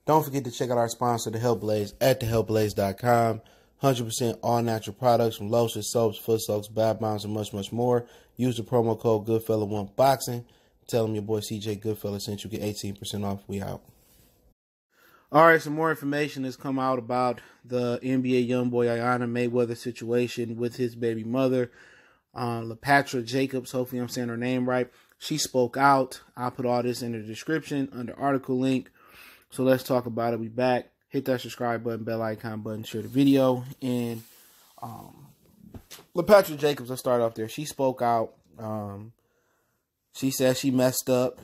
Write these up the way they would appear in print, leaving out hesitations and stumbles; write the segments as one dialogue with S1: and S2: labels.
S1: Don't forget to check out our sponsor, The Health Blaze, at thehealthblaze.com. 100% all natural products from lotions, soaps, foot soaks, bath bombs, and much, much more. Use the promo code Goodfella1Boxing. Tell them your boy CJ Goodfella sent you. Get 18% off. We out. All right, some more information has come out about the NBA Youngboy Iyanna Mayweather situation with his baby mother, Lapattra Jacobs. Hopefully I'm saying her name right. She spoke out. I'll put all this in the description under article link. So let's talk about it. We back. Hit that subscribe button, bell icon button, share the video. And Lapattra Jacobs, let's start off there. She spoke out. She said she messed up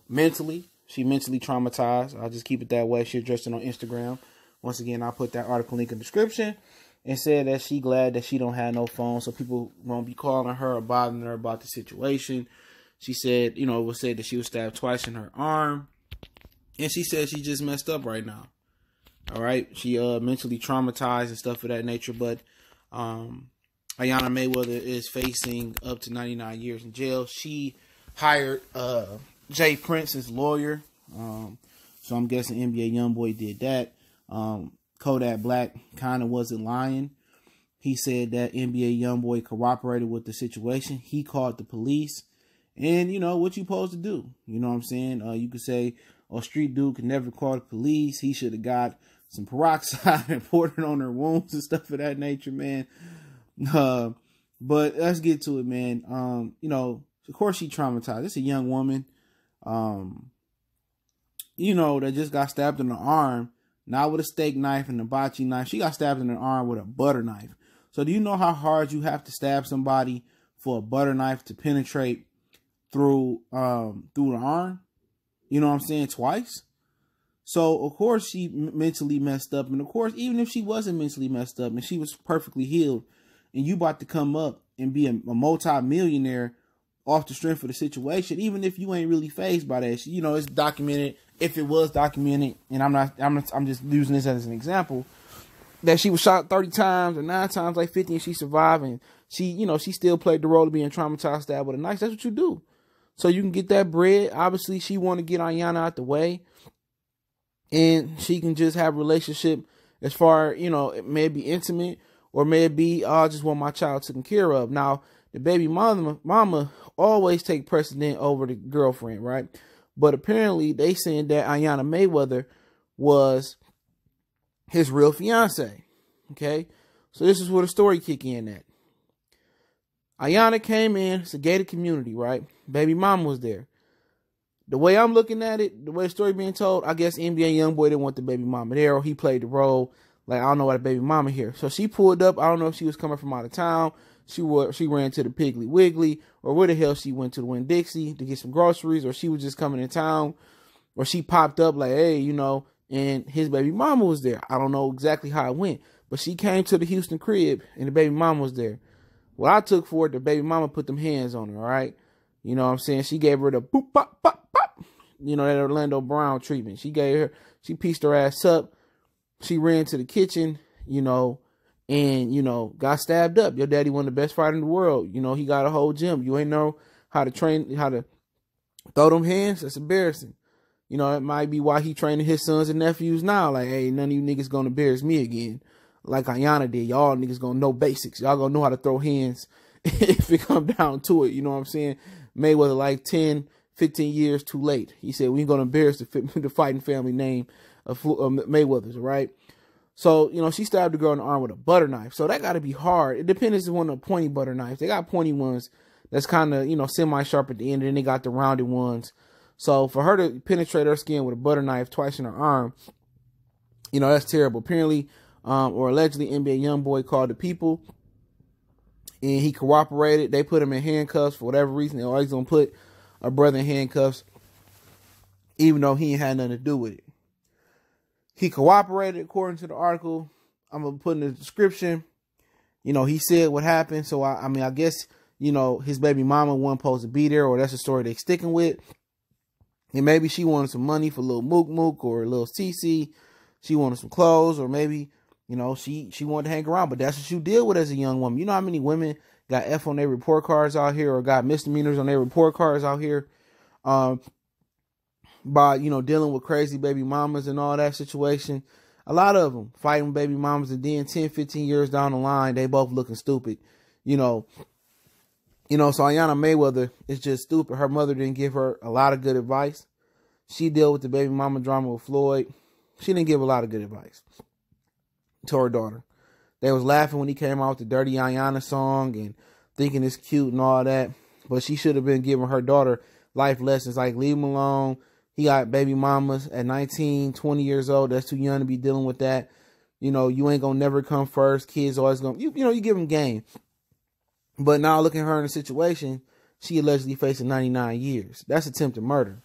S1: mentally. She mentally traumatized. I'll just keep it that way. She addressed it on Instagram. Once again, I'll put that article link in the description. And said that she glad that she don't have no phone, so people won't be calling her or bothering her about the situation. She said, it was said that she was stabbed twice in her arm. And she said she just messed up right now. All right. She mentally traumatized and stuff of that nature. But Iyanna Mayweather is facing up to 99 years in jail. She hired J.Prince as lawyer. So I'm guessing NBA Youngboy did that. Kodak Black kind of wasn't lying. He said that NBA Youngboy cooperated with the situation. He called the police. And, what you supposed to do? You know what I'm saying? You could say, a street dude could never call the police. He should have got some peroxide and poured it on her wounds and stuff of that nature, man. But let's get to it, man. Of course she traumatized. It's a young woman, that just got stabbed in the arm, not with a steak knife and a bocce knife. She got stabbed in the arm with a butter knife. So do you know how hard you have to stab somebody for a butter knife to penetrate through the arm? You know what I'm saying? Twice. So, of course, she mentally messed up. And, of course, even if she wasn't mentally messed up and she was perfectly healed and you about to come up and be a multi-millionaire off the strength of the situation, even if you ain't really fazed by that, it's documented. If it was documented, and I'm just using this as an example, that she was shot 30 times or 9 times, like 50, and she survived. And she still played the role of being traumatized, stabbed with a knife. That's what you do. So you can get that bread. Obviously, she want to get Iyanna out the way. And she can just have a relationship as far, it may be intimate or may be, I just want my child taken care of. Now, the baby mama always take precedent over the girlfriend, right? But apparently they saying that Iyanna Mayweather was his real fiance. Okay? So this is where the story kick in at. Iyanna came in, it's a gated community, right? Baby mama was there. The way I'm looking at it, the way the story being told, I guess NBA Youngboy didn't want the baby mama there, or he played the role like, I don't know why the baby mama here. So she pulled up. I don't know if she was coming from out of town. She ran to the Piggly Wiggly, or where the hell she went to the Winn-Dixie to get some groceries, or she was just coming in town, or she popped up like, hey, and his baby mama was there. I don't know exactly how it went, but she came to the Houston crib and the baby mama was there. What I took for it, the baby mama put them hands on her, all right? You know what I'm saying? She gave her the boop, pop, pop, pop. That Orlando Brown treatment. She pieced her ass up. She ran to the kitchen, and, got stabbed up. Your daddy one of the best fighters in the world. He got a whole gym. You ain't know how to throw them hands. That's embarrassing. It might be why he training his sons and nephews now. Like, hey, none of you niggas gonna embarrass me again. Like Iyanna did. Y'all niggas gonna know basics. Y'all gonna know how to throw hands if it come down to it. You know what I'm saying? Mayweather like 10, 15 years too late. He said, we ain't gonna embarrass the fighting family name of Mayweather's, right? So, she stabbed the girl in the arm with a butter knife. So that got to be hard. It depends on one of the pointy butter knives. They got pointy ones that's kind of, semi-sharp at the end, and then they got the rounded ones. So for her to penetrate her skin with a butter knife twice in her arm, that's terrible. Apparently, or allegedly, NBA Youngboy called the people, and he cooperated. They put him in handcuffs for whatever reason. They're always going to put a brother in handcuffs, even though he ain't had nothing to do with it. He cooperated, according to the article. I'm going to put in the description. He said what happened. So, I guess, his baby mama wasn't supposed to be there, or that's the story they sticking with. And maybe she wanted some money for a little mook mook or a little CC. She wanted some clothes, or maybe, she wanted to hang around. But that's what you deal with as a young woman. You know how many women got F on their report cards out here, or got misdemeanors on their report cards out here? by, dealing with crazy baby mamas and all that situation. A lot of them fighting baby mamas, and then 10, 15 years down the line, they both looking stupid. So Iyanna Mayweather is just stupid. Her mother didn't give her a lot of good advice. She dealt with the baby mama drama with Floyd. She didn't give a lot of good advice to her daughter. They was laughing when he came out with the Dirty Iyanna song and thinking it's cute and all that. But she should have been giving her daughter life lessons like leave him alone. He got baby mamas at 19, 20 years old. That's too young to be dealing with that. You ain't going to never come first. Kids always going to, you give them game. But now look at her in a situation, she allegedly facing 99 years. That's attempted murder.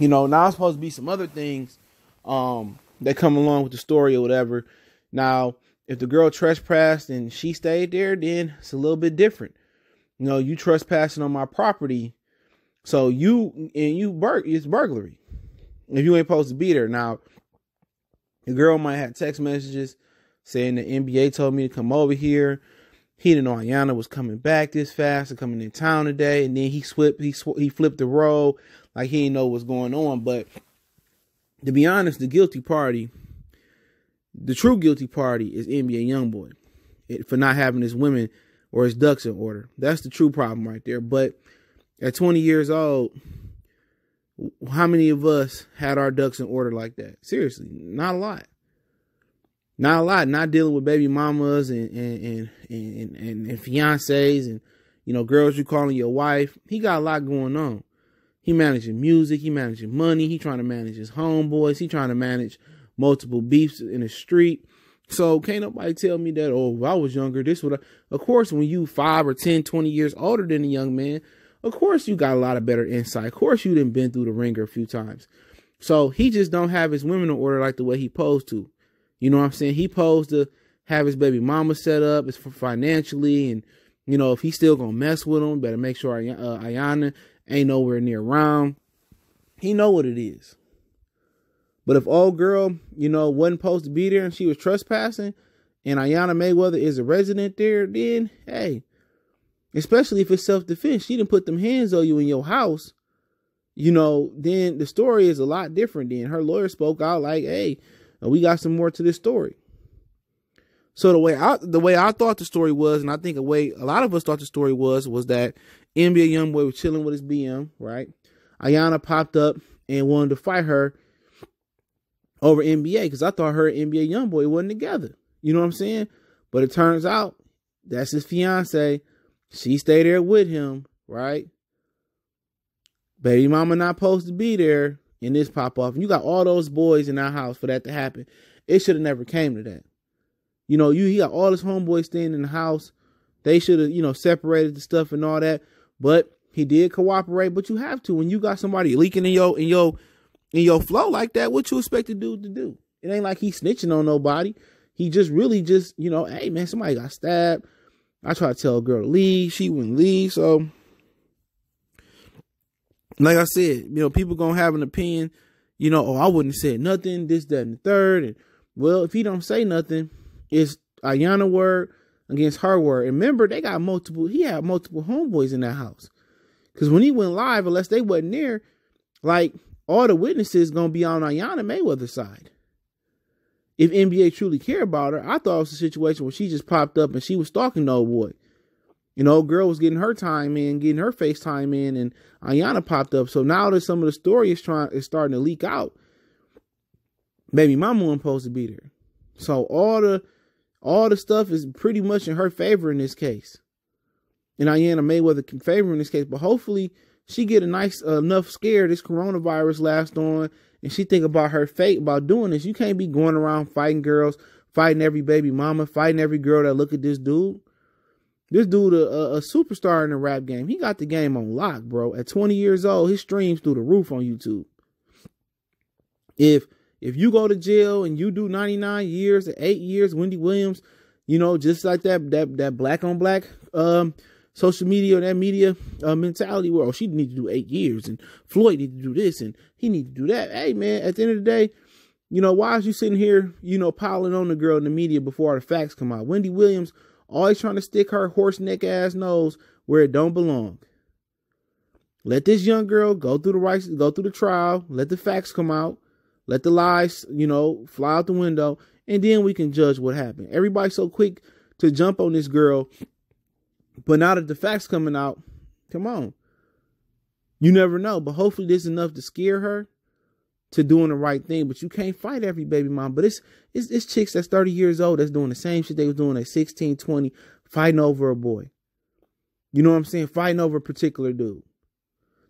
S1: Now it's supposed to be some other things that come along with the story or whatever. Now, if the girl trespassed and she stayed there, then it's a little bit different. You trespassing on my property. So it's burglary. If you ain't supposed to be there. Now, the girl might have text messages saying the NBA told me to come over here. He didn't know Iyanna was coming back this fast and coming in town today. And then he flipped the roll like he didn't know what's going on. But to be honest, the true guilty party is NBA Youngboy for not having his women or his ducks in order. That's the true problem right there. But at 20 years old, how many of us had our ducks in order like that? Seriously, not a lot. Not a lot. Not dealing with baby mamas and fiancés and, girls you calling your wife. He got a lot going on. He managing music. He managing money. He trying to manage his homeboys. He trying to manage multiple beefs in the street. So can't nobody tell me that, if I was younger, of course, when you 5 or 10, 20 years older than a young man, of course you got a lot of better insight. Of course you done been through the ringer a few times. So he just don't have his women in order like the way he posed to. You know what I'm saying? He posed to have his baby mama set up. It's for financially. And, if he's still going to mess with him, better make sure Iyanna ain't nowhere near around. He know what it is. But if old girl, wasn't supposed to be there and she was trespassing and Iyanna Mayweather is a resident there, then, hey, especially if it's self-defense, she didn't put them hands on you in your house, then the story is a lot different. Then her lawyer spoke out like, hey, we got some more to this story. So the way I thought the story was, and I think the way a lot of us thought the story was that NBA Youngboy was chilling with his BM, right? Iyanna popped up and wanted to fight her over NBA because I thought her and NBA Youngboy wasn't together. You know what I'm saying? But it turns out that's his fiance. She stayed there with him, right? Baby mama not supposed to be there, and this pop off. And you got all those boys in that house for that to happen. It should have never came to that. He got all his homeboys staying in the house. They should have, separated the stuff and all that. But he did cooperate. But you have to when you got somebody leaking in your flow like that. What you expect the dude to do? It ain't like he's snitching on nobody. He just really hey man, somebody got stabbed. I tried to tell a girl to leave. She wouldn't leave. So, like I said, people gonna have an opinion. I wouldn't have said nothing. This, that, and the third. And well, if he don't say nothing, it's Iyanna word against her word. And remember, he had multiple homeboys in that house. Because when he went live, unless they wasn't there, like all the witnesses gonna be on Iyanna Mayweather's side. If NBA truly care about her, I thought it was a situation where she just popped up and she was stalking the old boy. Girl was getting her time in, getting her FaceTime in, and Iyanna popped up. So now that some of the story is starting to leak out, baby mama wasn't supposed to be there. So all the stuff is pretty much in her favor in this case. And Iyanna Mayweather can favor in this case, but hopefully she get a nice enough scare this coronavirus lasts on, and she think about her fate about doing this. You can't be going around fighting girls, fighting every baby mama, fighting every girl that look at this dude. This dude, a superstar in the rap game. He got the game on lock, bro. At 20 years old, his streams through the roof on YouTube. If you go to jail and you do 99 years or 8 years, Wendy Williams, just like that black on black social media or that media mentality where, she need to do 8 years and Floyd need to do this and he need to do that. Hey, man, at the end of the day, why is you sitting here, piling on the girl in the media before all the facts come out? Wendy Williams always trying to stick her horse neck ass nose where it don't belong. Let this young girl go through the trial. Let the facts come out. Let the lies, fly out the window. And then we can judge what happened. Everybody's so quick to jump on this girl. But now that the facts coming out, come on. You never know. But hopefully this is enough to scare her to doing the right thing. But you can't fight every baby mom. But it's chicks that's 30 years old that's doing the same shit they was doing at 16, 20, fighting over a boy. You know what I'm saying? Fighting over a particular dude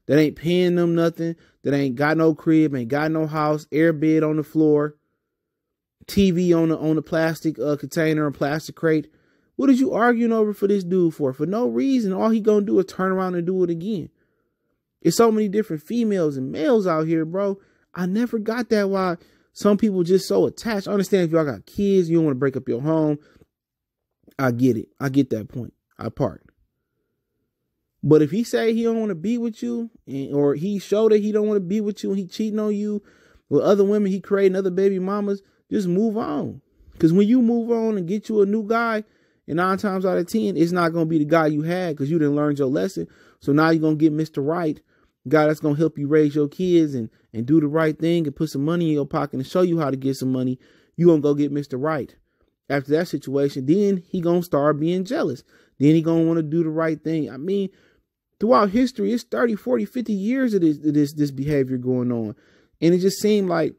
S1: that ain't paying them nothing, that ain't got no crib, ain't got no house, air bed on the floor, TV on the plastic container and plastic crate. What is you arguing over for this dude for? For no reason. All he gonna do is turn around and do it again. It's so many different females and males out here, bro. I never got that why some people just so attached. I understand if y'all got kids, you don't want to break up your home. I get it. I get that point. I part. But if he say he don't want to be with you, or he show that he don't want to be with you and he cheating on you with other women, he creating other baby mamas, just move on. Because when you move on and get you a new guy, and 9 times out of 10, it's not going to be the guy you had because you didn't learn your lesson. So now you're going to get Mr. Right, guy that's going to help you raise your kids and do the right thing and put some money in your pocket and show you how to get some money. You're going to go get Mr. Right. After that situation, then he going to start being jealous. Then he going to want to do the right thing. I mean, throughout history, it's 30, 40, 50 years of this behavior going on. And it just seemed like,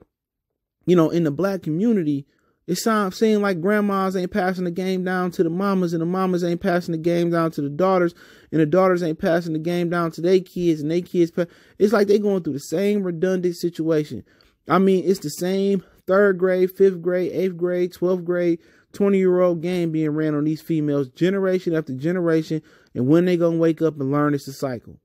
S1: in the black community, it seemed like grandmas ain't passing the game down to the mamas, and the mamas ain't passing the game down to the daughters, and the daughters ain't passing the game down to their kids, and their kids. It's like they going through the same redundant situation. I mean, it's the same 3rd grade, 5th grade, 8th grade, 12th grade, 20-year-old game being ran on these females generation after generation. And when they going to wake up and learn it's a cycle.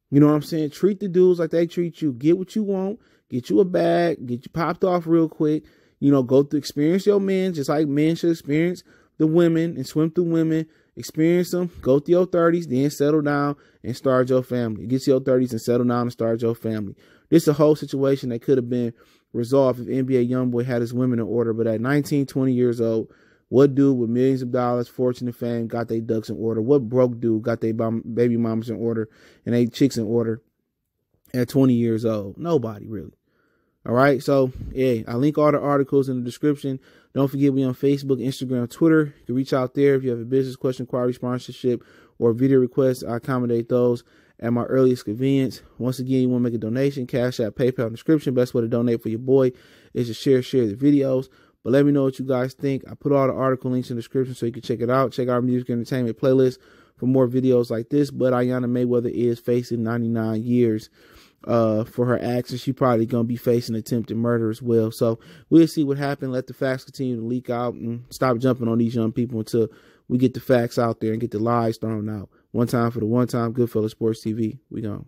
S1: You know what I'm saying? Treat the dudes like they treat you. Get what you want. Get you a bag. Get you popped off real quick. Go through, experience your men just like men should experience the women and swim through women. Experience them. Go through your 30s, then settle down and start your family. Get to your 30s and settle down and start your family. This is a whole situation that could have been resolved if NBA Youngboy had his women in order. But at 19, 20 years old, what dude with millions of dollars, fortune, and fame got their ducks in order? What broke dude got their baby mamas in order and they chicks in order at 20 years old? Nobody, really. All right. So, yeah, I link all the articles in the description. Don't forget, we on Facebook, Instagram, Twitter. You can reach out there if you have a business question, inquiry, sponsorship, or video request. I accommodate those at my earliest convenience. Once again, you want to make a donation, Cash App, PayPal in the description. Best way to donate for your boy is to share the videos. But let me know what you guys think. I put all the article links in the description so you can check it out. Check out our music entertainment playlist for more videos like this. But Iyanna Mayweather is facing 99 years for her actions. She probably going to be facing attempted murder as well. So we'll see what happens. Let the facts continue to leak out and stop jumping on these young people until we get the facts out there and get the lies thrown out. One time for the one time. Goodfellas Sports TV. We gone.